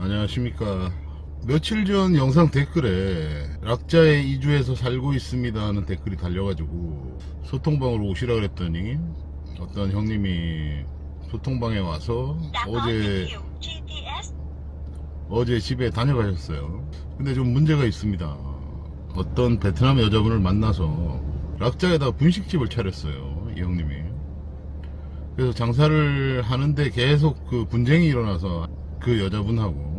안녕하십니까. 며칠 전 영상 댓글에 락자에 이주해서 살고 있습니다 하는 댓글이 달려가지고 소통방으로 오시라 그랬더니 어떤 형님이 소통방에 와서 어제 집에 다녀가셨어요. 근데 좀 문제가 있습니다. 어떤 베트남 여자분을 만나서 락자에다 분식집을 차렸어요, 이 형님이. 그래서 장사를 하는데 계속 그 분쟁이 일어나서 그 여자분하고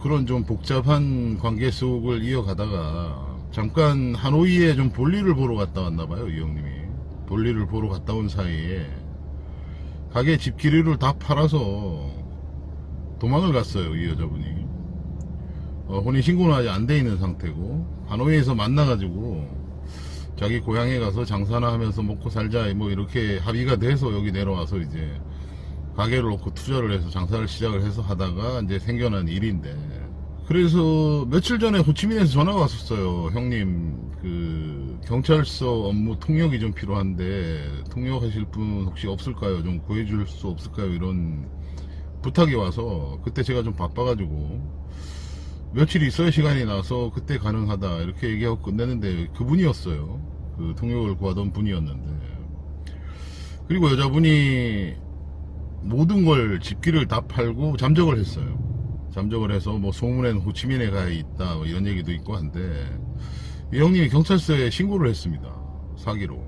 그런 좀 복잡한 관계 속을 이어가다가 잠깐 하노이에 좀 볼일을 보러 갔다 왔나봐요, 이 형님이. 볼일을 보러 갔다 온 사이에 가게 집기류를 다 팔아서 도망을 갔어요, 이 여자분이. 혼인신고는 아직 안 돼 있는 상태고 하노이에서 만나가지고 자기 고향에 가서 장사나 하면서 먹고 살자 뭐 이렇게 합의가 돼서 여기 내려와서 이제 가게를 놓고 투자를 해서 장사를 시작을 해서 하다가 이제 생겨난 일인데, 그래서 며칠 전에 호치민에서 전화가 왔었어요. 형님, 그 경찰서 업무 통역이 좀 필요한데 통역하실 분 혹시 없을까요? 좀 구해줄 수 없을까요? 이런 부탁이 와서 그때 제가 좀 바빠가지고 며칠 있어야 시간이 나서 그때 가능하다 이렇게 얘기하고 끝냈는데 그분이었어요. 그 통역을 구하던 분이었는데, 그리고 여자분이 모든 걸 집기를 다 팔고 잠적을 했어요. 잠적을 해서 뭐 소문에는 호치민에 가 있다 뭐 이런 얘기도 있고 한데, 이 형님이 경찰서에 신고를 했습니다. 사기로.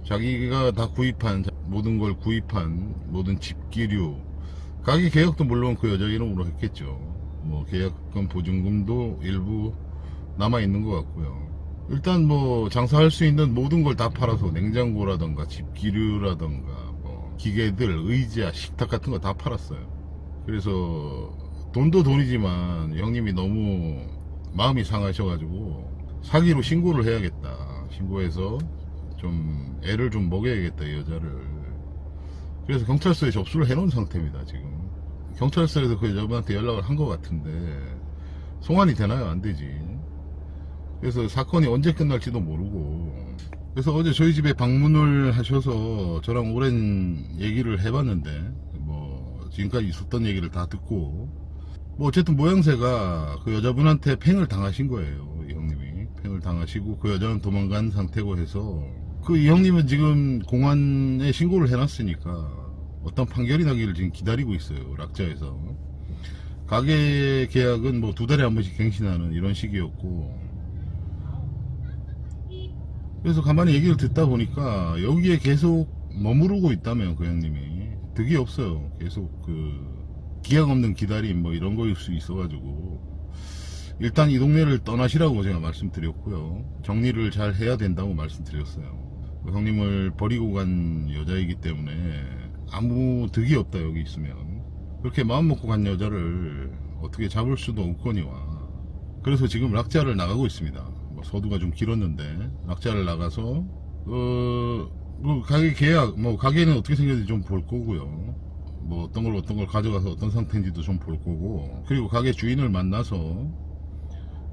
자기가 다 구입한, 모든 걸 구입한 모든 집기류, 가게 계약도 물론 그 여자 이름으로 했겠죠. 뭐 계약금 보증금도 일부 남아있는 것 같고요. 일단 뭐 장사할 수 있는 모든 걸 다 팔아서 냉장고라던가 집기류라던가 뭐 기계들, 의자, 식탁 같은 거 다 팔았어요. 그래서 돈도 돈이지만 형님이 너무 마음이 상하셔가지고 사기로 신고를 해야겠다, 신고해서 좀 애를 좀 먹여야겠다, 이 여자를. 그래서 경찰서에 접수를 해놓은 상태입니다. 지금 경찰서에서 그 여자분한테 연락을 한 것 같은데 송환이 되나요? 안 되지. 그래서 사건이 언제 끝날지도 모르고, 그래서 어제 저희 집에 방문을 하셔서 저랑 오랜 얘기를 해봤는데 뭐 지금까지 있었던 얘기를 다 듣고 뭐 어쨌든 모양새가 그 여자분한테 팽을 당하신 거예요. 이 형님이 팽을 당하시고 그 여자는 도망간 상태고 해서 그 이 형님은 지금 공안에 신고를 해놨으니까 어떤 판결이 나기를 지금 기다리고 있어요, 락자에서. 가게 계약은 뭐 2달에 한 번씩 갱신하는 이런 식이었고, 그래서 가만히 얘기를 듣다 보니까 여기에 계속 머무르고 있다면 그 형님이 득이 없어요. 계속 그 기약 없는 기다림 뭐 이런 거일 수 있어가지고 일단 이 동네를 떠나시라고 제가 말씀드렸고요. 정리를 잘 해야 된다고 말씀드렸어요. 그 형님을 버리고 간 여자이기 때문에 아무 득이 없다, 여기 있으면. 그렇게 마음 먹고 간 여자를 어떻게 잡을 수도 없거니와. 그래서 지금 락자를 나가고 있습니다. 뭐 서두가 좀 길었는데 락자를 나가서 그 가게 계약, 뭐 가게는 어떻게 생겼는지 좀 볼 거고요. 뭐 어떤 걸 가져가서 어떤 상태인지도 좀 볼 거고, 그리고 가게 주인을 만나서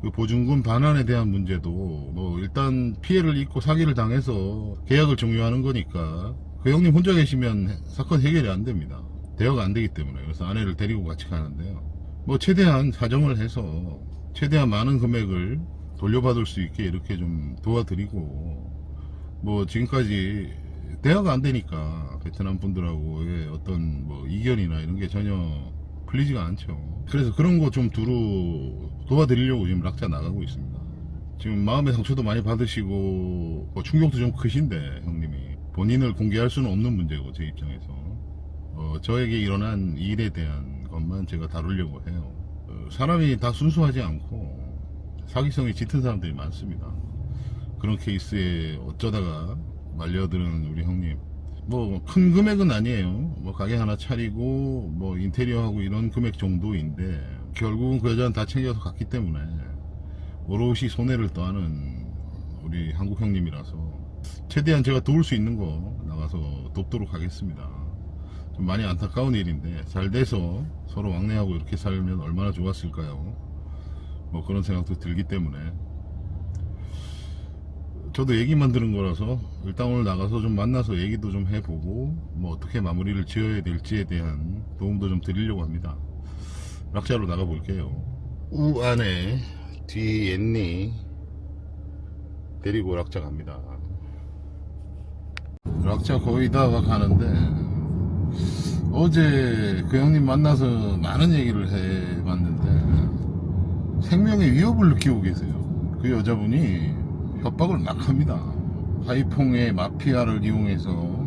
그 보증금 반환에 대한 문제도 뭐 일단 피해를 입고 사기를 당해서 계약을 종료하는 거니까 그 형님 혼자 계시면 사건 해결이 안 됩니다. 대여가 안 되기 때문에. 그래서 아내를 데리고 같이 가는데요. 뭐 최대한 사정을 해서 최대한 많은 금액을 돌려받을 수 있게 이렇게 좀 도와드리고, 뭐 지금까지 대화가 안 되니까 베트남 분들하고의 어떤 뭐 이견이나 이런 게 전혀 풀리지가 않죠. 그래서 그런 거 좀 두루 도와드리려고 지금 락자 나가고 있습니다. 지금 마음의 상처도 많이 받으시고 뭐 충격도 좀 크신데, 형님이 본인을 공개할 수는 없는 문제고 제 입장에서 저에게 일어난 일에 대한 것만 제가 다루려고 해요. 사람이 다 순수하지 않고 사기성이 짙은 사람들이 많습니다. 그런 케이스에 어쩌다가 말려드는 우리 형님, 뭐 큰 금액은 아니에요. 뭐 가게 하나 차리고 뭐 인테리어하고 이런 금액 정도인데 결국은 그 여자는 다 챙겨서 갔기 때문에 오롯이 손해를 떠하는 우리 한국 형님이라서 최대한 제가 도울 수 있는 거 나가서 돕도록 하겠습니다. 좀 많이 안타까운 일인데 잘 돼서 서로 왕래하고 이렇게 살면 얼마나 좋았을까요? 뭐 그런 생각도 들기 때문에 저도 얘기만 들은 거라서 일단 오늘 나가서 좀 만나서 얘기도 좀 해보고 뭐 어떻게 마무리를 지어야 될지에 대한 도움도 좀 드리려고 합니다. 락자로 나가볼게요. 우 안에 뒤에 옌니 데리고 락자 갑니다. 락자 거의 다 가는데 어제 그 형님 만나서 많은 얘기를 해봤는데 생명의 위협을 느끼고 계세요. 그 여자분이 협박을 막 합니다. 하이퐁의 마피아를 이용해서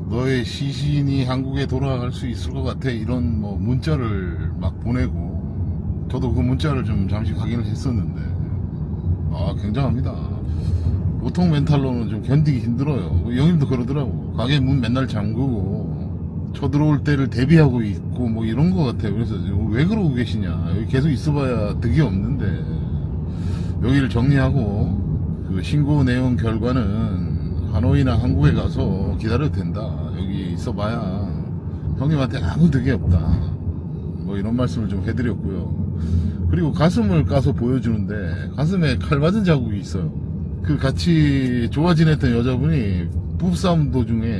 너의 시신이 한국에 돌아갈 수 있을 것 같아, 이런 뭐 문자를 막 보내고, 저도 그 문자를 좀 잠시 확인을 했었는데 굉장합니다. 보통 멘탈로는 좀 견디기 힘들어요. 형님도 그러더라고. 가게 문 맨날 잠그고 쳐들어올 때를 대비하고 있고 뭐 이런 것 같아요. 그래서 왜 그러고 계시냐, 여기 계속 있어봐야 득이 없는데 여기를 정리하고 그 신고 내용 결과는 하노이나 한국에 가서 기다려도 된다, 여기 있어봐야 형님한테 아무 득이 없다, 뭐 이런 말씀을 좀 해드렸고요. 그리고 가슴을 까서 보여주는데 가슴에 칼 맞은 자국이 있어요. 그 같이 좋아 지냈던 여자분이 부부싸움 도중에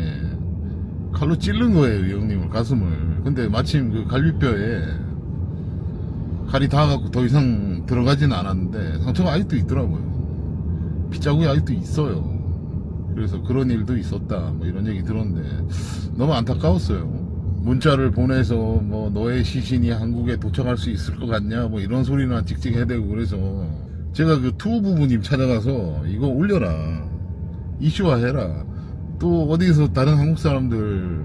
칼로 찌른 거예요, 이 형님을, 가슴을. 근데 마침 그 갈비뼈에 칼이 닿아갖고 더 이상 들어가지는 않았는데 상처가 아직도 있더라고요. 핏자국이 아직도 있어요. 그래서 그런 일도 있었다, 뭐 이런 얘기 들었는데 너무 안타까웠어요. 문자를 보내서 뭐 너의 시신이 한국에 도착할 수 있을 것 같냐, 뭐 이런 소리나 찍찍 해대고. 그래서 제가 그 투 부부님 찾아가서 이거 올려라, 이슈화해라, 또 어디서 다른 한국 사람들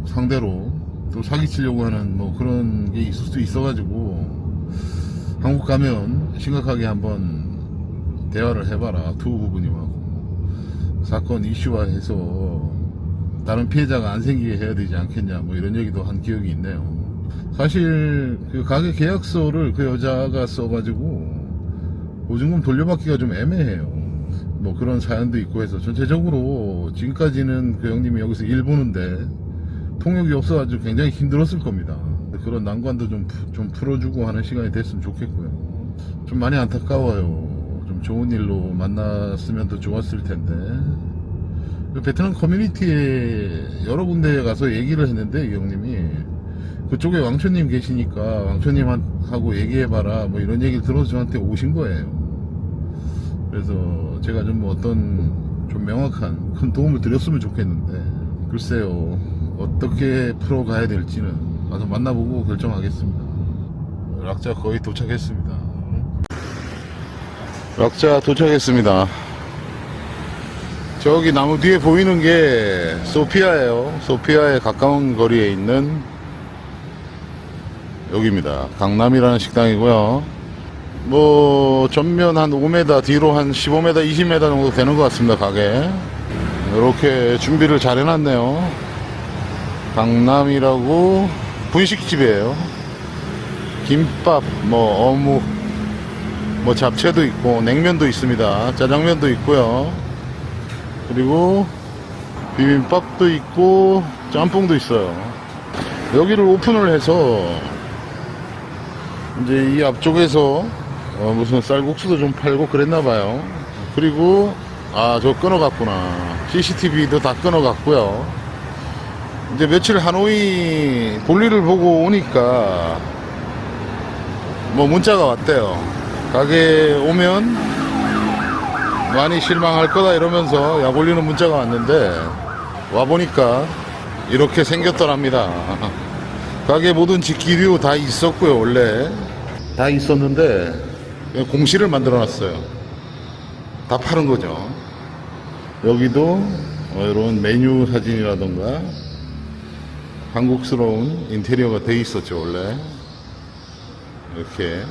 상대로 또 사기치려고 하는 뭐 그런 게 있을 수 있어가지고 한국 가면 심각하게 한번 대화를 해봐라, 투 부부님하고. 사건 이슈화해서 다른 피해자가 안 생기게 해야 되지 않겠냐, 뭐 이런 얘기도 한 기억이 있네요. 사실 그 가게 계약서를 그 여자가 써가지고 보증금 돌려받기가 좀 애매해요. 뭐 그런 사연도 있고 해서 전체적으로 지금까지는 그 형님이 여기서 일 보는데 통역이 없어가지고 굉장히 힘들었을 겁니다. 그런 난관도 좀 풀어주고 하는 시간이 됐으면 좋겠고요. 좀 많이 안타까워요. 좀 좋은 일로 만났으면 더 좋았을 텐데. 베트남 커뮤니티에 여러 군데에 가서 얘기를 했는데 이 형님이 그쪽에 왕초님 계시니까 왕초님하고 얘기해봐라, 뭐 이런 얘기를 들어서 저한테 오신 거예요. 그래서 제가 좀 뭐 어떤 좀 명확한 큰 도움을 드렸으면 좋겠는데 글쎄요, 어떻게 풀어가야 될지는 가서 만나보고 결정하겠습니다. 락자 거의 도착했습니다. 락자 도착했습니다. 저기 나무 뒤에 보이는 게 소피아예요. 소피아에 가까운 거리에 있는 여기입니다. 강남이라는 식당이고요. 뭐 전면 한 5m, 뒤로 한 15m, 20m 정도 되는 것 같습니다. 가게 이렇게 준비를 잘 해놨네요. 강남이라고 분식집이에요. 김밥, 뭐 어묵, 뭐 잡채도 있고 냉면도 있습니다. 짜장면도 있고요. 그리고 비빔밥도 있고 짬뽕도 있어요. 여기를 오픈을 해서 이제 이 앞쪽에서 무슨 쌀국수도 좀 팔고 그랬나봐요. 그리고 저 끊어갔구나. CCTV도 다 끊어갔고요. 이제 며칠 하노이 볼일을 보고 오니까 뭐 문자가 왔대요. 가게 오면 많이 실망할 거다 이러면서 약 올리는 문자가 왔는데 와보니까 이렇게 생겼더랍니다. 가게 모든 직기류 다 있었고요. 원래 다 있었는데 공시를 만들어 놨어요. 다 파는 거죠. 여기도 이런 메뉴 사진이라던가 한국스러운 인테리어가 돼 있었죠. 원래 이렇게.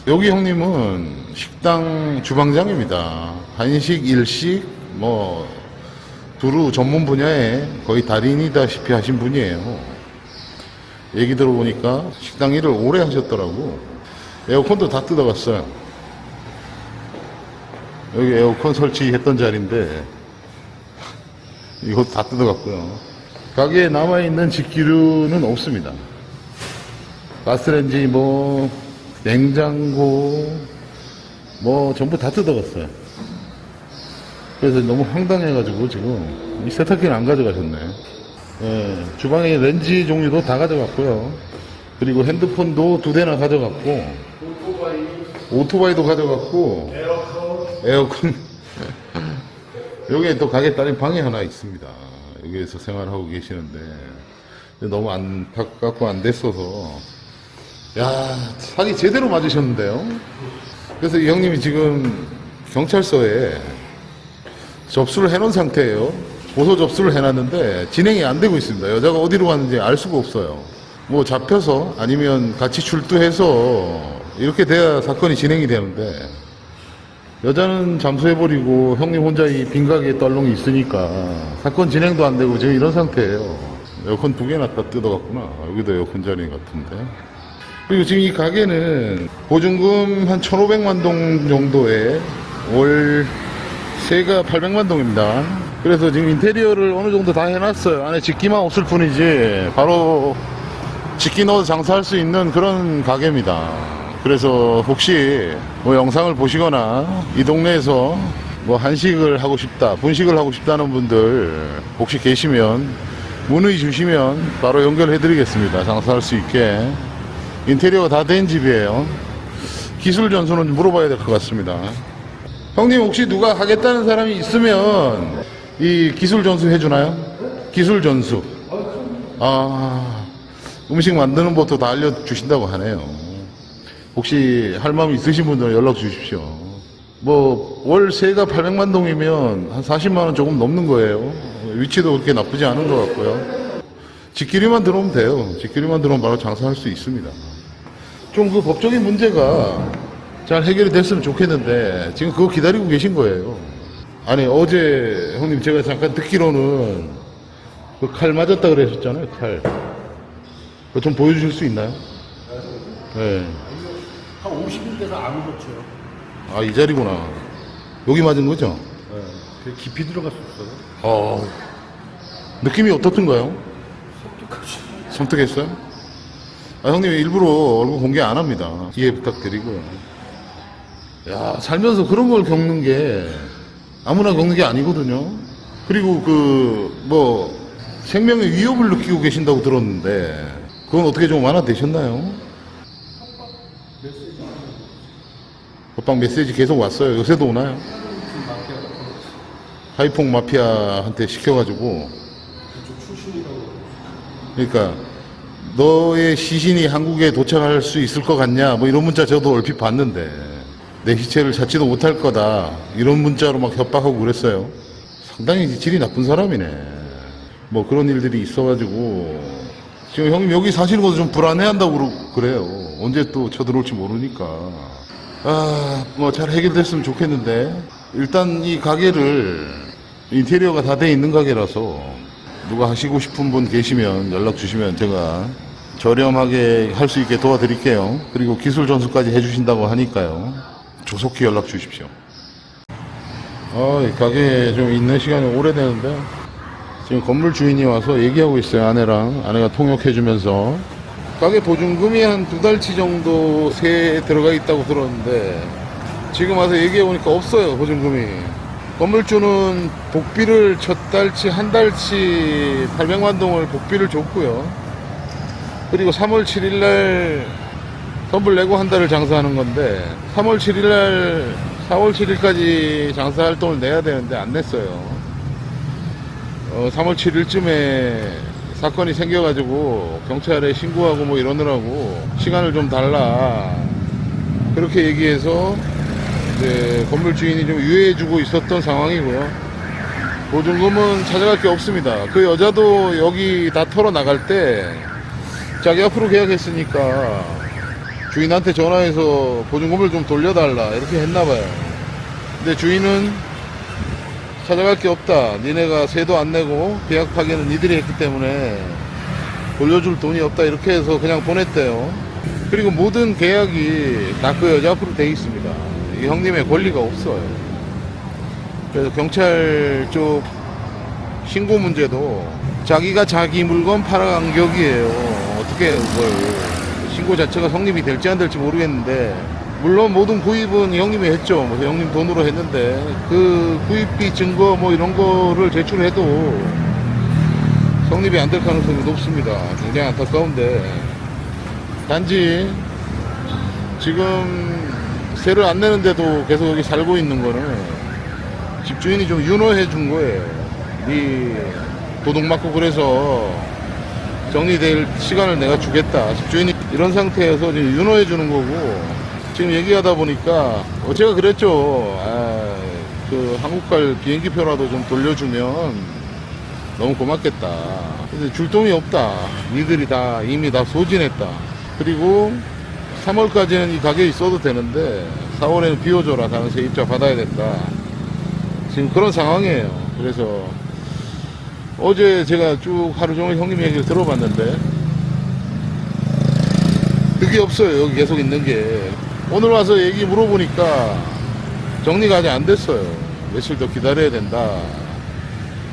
여기 형님은 식당 주방장입니다. 한식, 일식, 뭐 두루 전문 분야에 거의 달인이다시피 하신 분이에요. 얘기 들어보니까 식당 일을 오래 하셨더라고. 에어컨도 다 뜯어갔어요. 여기 에어컨 설치했던 자리인데 이것도 다 뜯어갔고요. 가게에 남아있는 직기류는 없습니다. 가스레인지, 뭐 냉장고, 뭐 전부 다 뜯어갔어요. 그래서 너무 황당해가지고 지금 이 세탁기는 안 가져가셨네. 예, 주방에 렌지 종류도 다 가져갔고요. 그리고 핸드폰도 2대나 가져갔고, 오토바이도 가져갔고, 에어컨. 여기에 또 가게 딸린 방이 하나 있습니다. 여기에서 생활하고 계시는데, 너무 안타깝고 안 됐어서. 야, 사기 제대로 맞으셨는데요? 그래서 이 형님이 지금 경찰서에 접수를 해놓은 상태예요. 고소 접수를 해놨는데 진행이 안 되고 있습니다. 여자가 어디로 갔는지 알 수가 없어요. 뭐 잡혀서 아니면 같이 출두해서 이렇게 돼야 사건이 진행이 되는데, 여자는 잠수해버리고 형님 혼자 이 빈가게에 떨렁이 있으니까 사건 진행도 안 되고 지금 이런 상태예요. 에어컨 2개나 다 뜯어갔구나. 여기도 에어컨 자리 같은데. 그리고 지금 이 가게는 보증금 한 1,500만 동 정도에 월세가 800만 동입니다. 그래서 지금 인테리어를 어느 정도 다 해놨어요. 안에 집기만 없을 뿐이지 바로 집기 넣어서 장사할 수 있는 그런 가게입니다. 그래서 혹시 뭐 영상을 보시거나 이 동네에서 뭐 한식을 하고 싶다, 분식을 하고 싶다는 분들 혹시 계시면 문의 주시면 바로 연결해 드리겠습니다. 장사할 수 있게. 인테리어가 다 된 집이에요. 기술 전수는 물어봐야 될 것 같습니다. 형님 혹시 누가 하겠다는 사람이 있으면 이 기술 전수 해주나요? 기술 전수. 아, 음식 만드는 법도 다 알려주신다고 하네요. 혹시 할 마음 있으신 분들은 연락 주십시오. 뭐 월세가 800만 동이면 한 40만 원 조금 넘는 거예요. 위치도 그렇게 나쁘지 않은 것 같고요. 집끼리만 들어오면 돼요. 집끼리만 들어오면 바로 장사할 수 있습니다. 좀 그 법적인 문제가 잘 해결이 됐으면 좋겠는데 지금 그거 기다리고 계신 거예요. 아니 어제 형님 제가 잠깐 듣기로는 그 칼 맞았다 그러셨잖아요. 칼. 그거 좀 보여주실 수 있나요? 네. 한 50인데서 안 울었죠. 아, 이 자리구나. 여기 맞은 거죠? 네. 깊이 들어갔었어요. 느낌이 어떻던가요? 섬뜩했어요? 아, 형님 일부러 얼굴 공개 안 합니다. 이해 부탁드리고요. 야, 살면서 그런 걸 겪는 게 아무나 겪는 게 아니거든요. 그리고 뭐 생명의 위협을 느끼고 계신다고 들었는데 그건 어떻게 좀 완화되셨나요? 협박 메시지 계속 왔어요. 요새도 오나요? 하이퐁 마피아한테 시켜가지고. 그러니까 너의 시신이 한국에 도착할 수 있을 것 같냐 뭐 이런 문자 저도 얼핏 봤는데, 내 시체를 찾지도 못할 거다 이런 문자로 막 협박하고 그랬어요. 상당히 질이 나쁜 사람이네. 뭐 그런 일들이 있어가지고 지금 형님 여기 사시는 것도 좀 불안해한다고 그래요. 언제 또 쳐들어올지 모르니까. 뭐 잘 해결됐으면 좋겠는데, 일단 이 가게를 인테리어가 다 돼 있는 가게라서 누가 하시고 싶은 분 계시면 연락 주시면 제가 저렴하게 할 수 있게 도와드릴게요. 그리고 기술 전수까지 해주신다고 하니까요. 조속히 연락 주십시오. 이 가게에 좀 있는 시간이 오래되는데 지금 건물 주인이 와서 얘기하고 있어요. 아내가 통역해주면서. 가게 보증금이 한 2달치 정도 세 들어가 있다고 들었는데 지금 와서 얘기해보니까 없어요. 보증금이. 건물주는 복비를 첫 달치 한 달치 800만 동을 복비를 줬고요. 그리고 3월 7일날 선불 내고 한 달을 장사하는 건데 3월 7일날 4월 7일까지 장사할 돈을 내야 되는데 안 냈어요. 3월 7일쯤에 사건이 생겨가지고 경찰에 신고하고 뭐 이러느라고 시간을 좀 달라 그렇게 얘기해서 이제 건물 주인이 좀 유예해주고 있었던 상황이고요. 보증금은 찾아갈 게 없습니다. 그 여자도 여기 다 털어 나갈 때 자기 앞으로 계약했으니까 주인한테 전화해서 보증금을 좀 돌려달라 이렇게 했나봐요. 근데 주인은 찾아갈 게 없다. 니네가 세도 안 내고 계약 파기는 니들이 했기 때문에 돌려줄 돈이 없다. 이렇게 해서 그냥 보냈대요. 그리고 모든 계약이 다 그 여자 앞으로 돼 있습니다. 이 형님의 권리가 없어요. 그래서 경찰 쪽 신고 문제도 자기가 자기 물건 팔아간 격이에요. 어떻게 그걸 신고 자체가 성립이 될지 안 될지 모르겠는데, 물론 모든 구입은 형님이 했죠. 뭐 형님 돈으로 했는데 그 구입비 증거 뭐 이런 거를 제출해도 성립이 안 될 가능성이 높습니다. 굉장히 안타까운데 단지 지금 세를 안 내는데도 계속 여기 살고 있는 거는 집주인이 좀 윤호해 준 거예요. 네 도둑 맞고 그래서 정리될 시간을 내가 주겠다. 집주인이 이런 상태에서 지금 윤호해 주는 거고, 지금 얘기하다 보니까 제가 그랬죠. 그 한국 갈 비행기 표라도 좀 돌려주면 너무 고맙겠다. 근데 줄 돈이 없다. 니들이 다 이미 다 소진했다. 그리고 3월까지는 이 가게에 있어도 되는데 4월에는 비워줘라. 다른 세입자 받아야 된다. 지금 그런 상황이에요. 그래서 어제 제가 쭉 하루 종일 형님 얘기를 들어봤는데 그게 없어요. 여기 계속 있는 게. 오늘 와서 얘기 물어보니까 정리가 아직 안 됐어요. 며칠 더 기다려야 된다.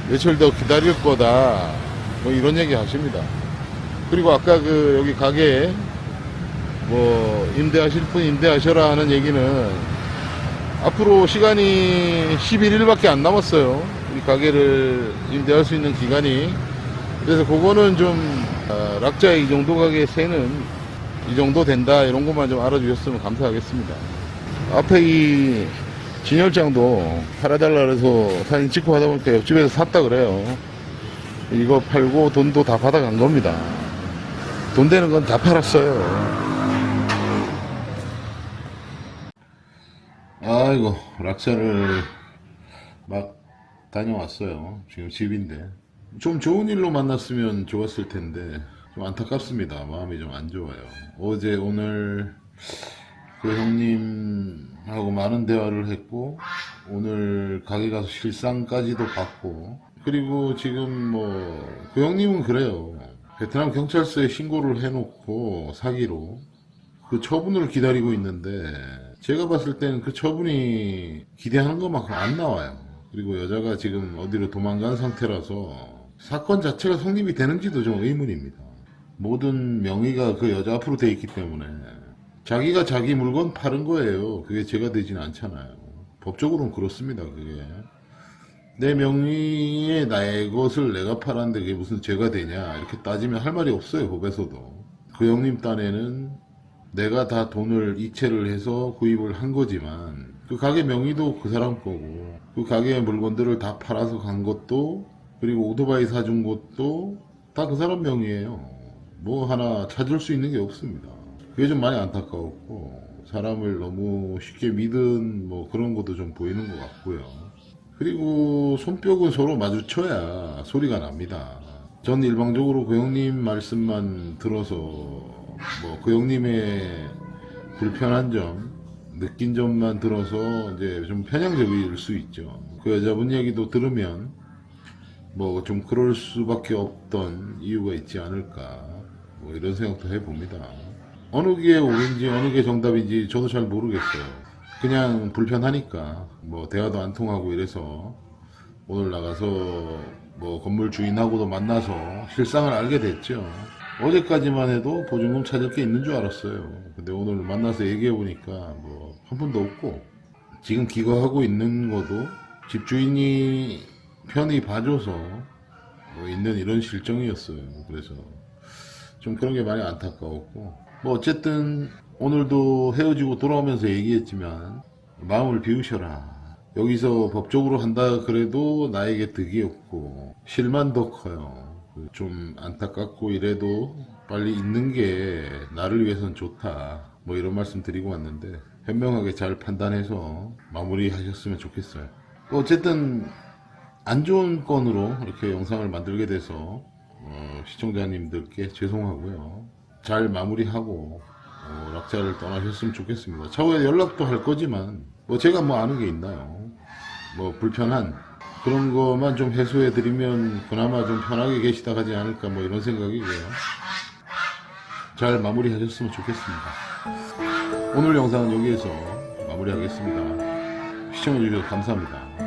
며칠 더 기다릴 거다. 뭐 이런 얘기 하십니다. 그리고 아까 그 여기 가게에 뭐 임대하실 분 임대하셔라 하는 얘기는 앞으로 시간이 11일밖에 안 남았어요. 이 가게를 임대할 수 있는 기간이. 그래서 그거는 좀 락자의 이 정도 가게 세는 이 정도 된다, 이런 것만 좀 알아주셨으면 감사하겠습니다. 앞에 이 진열장도 팔아달라 그래서 사진 찍고 하다 보니까 옆집에서 샀다 그래요. 이거 팔고 돈도 다 받아간 겁니다. 돈 되는 건 다 팔았어요. 아이고, 락사를 막 다녀왔어요. 지금 집인데 좀 좋은 일로 만났으면 좋았을 텐데 좀 안타깝습니다. 마음이 좀 안 좋아요. 어제 오늘 그 형님하고 많은 대화를 했고, 오늘 가게 가서 실상까지도 받고, 그리고 지금 뭐 그 형님은 그래요. 베트남 경찰서에 신고를 해놓고 사기로 그 처분을 기다리고 있는데, 제가 봤을 때는 그 처분이 기대하는 것만큼 안 나와요. 그리고 여자가 지금 어디로 도망간 상태라서 사건 자체가 성립이 되는지도 좀 의문입니다. 모든 명의가 그 여자 앞으로 돼 있기 때문에 자기가 자기 물건 파는 거예요. 그게 죄가 되진 않잖아요. 법적으로는 그렇습니다. 그게 내 명의에 나의 것을 내가 팔았는데 그게 무슨 죄가 되냐 이렇게 따지면 할 말이 없어요. 법에서도. 그 형님 딴에는 내가 다 돈을 이체를 해서 구입을 한 거지만 그 가게 명의도 그 사람 거고, 그 가게의 물건들을 다 팔아서 간 것도, 그리고 오토바이 사준 것도 다 그 사람 명의예요. 뭐 하나 찾을 수 있는 게 없습니다. 그게 좀 많이 안타까웠고, 사람을 너무 쉽게 믿은 뭐 그런 것도 좀 보이는 것 같고요. 그리고 손뼉은 서로 마주쳐야 소리가 납니다. 전 일방적으로 그 형님 말씀만 들어서 뭐 그 형님의 불편한 점, 느낀 점만 들어서 이제 좀 편향적일 수 있죠. 그 여자분 얘기도 들으면 뭐 좀 그럴 수밖에 없던 이유가 있지 않을까, 뭐 이런 생각도 해봅니다. 어느 게 옳은지 어느 게 정답인지 저도 잘 모르겠어요. 그냥 불편하니까 뭐 대화도 안 통하고 이래서 오늘 나가서 뭐 건물 주인하고도 만나서 실상을 알게 됐죠. 어제까지만 해도 보증금 찾을 게 있는 줄 알았어요. 근데 오늘 만나서 얘기해 보니까 뭐 한 푼도 없고, 지금 기거하고 있는 것도 집주인이 편히 봐줘서 뭐 있는 이런 실정이었어요. 그래서 좀 그런 게 많이 안타까웠고, 뭐 어쨌든 오늘도 헤어지고 돌아오면서 얘기했지만 마음을 비우셔라. 여기서 법적으로 한다 그래도 나에게 득이 없고 실만 더 커요. 좀 안타깝고 이래도 빨리 있는 게 나를 위해선 좋다, 뭐 이런 말씀 드리고 왔는데 현명하게 잘 판단해서 마무리 하셨으면 좋겠어요. 어쨌든 안 좋은 건으로 이렇게 영상을 만들게 돼서 시청자님들께 죄송하고요. 잘 마무리하고 락자를 떠나셨으면 좋겠습니다. 차후에 연락도 할 거지만 뭐 제가 뭐 아는 게 있나요. 뭐 불편한 그런 것만 좀 해소해 드리면 그나마 좀 편하게 계시다 가지 않을까, 뭐 이런 생각이고요. 잘 마무리 하셨으면 좋겠습니다. 오늘 영상은 여기에서 마무리하겠습니다. 시청해 주셔서 감사합니다.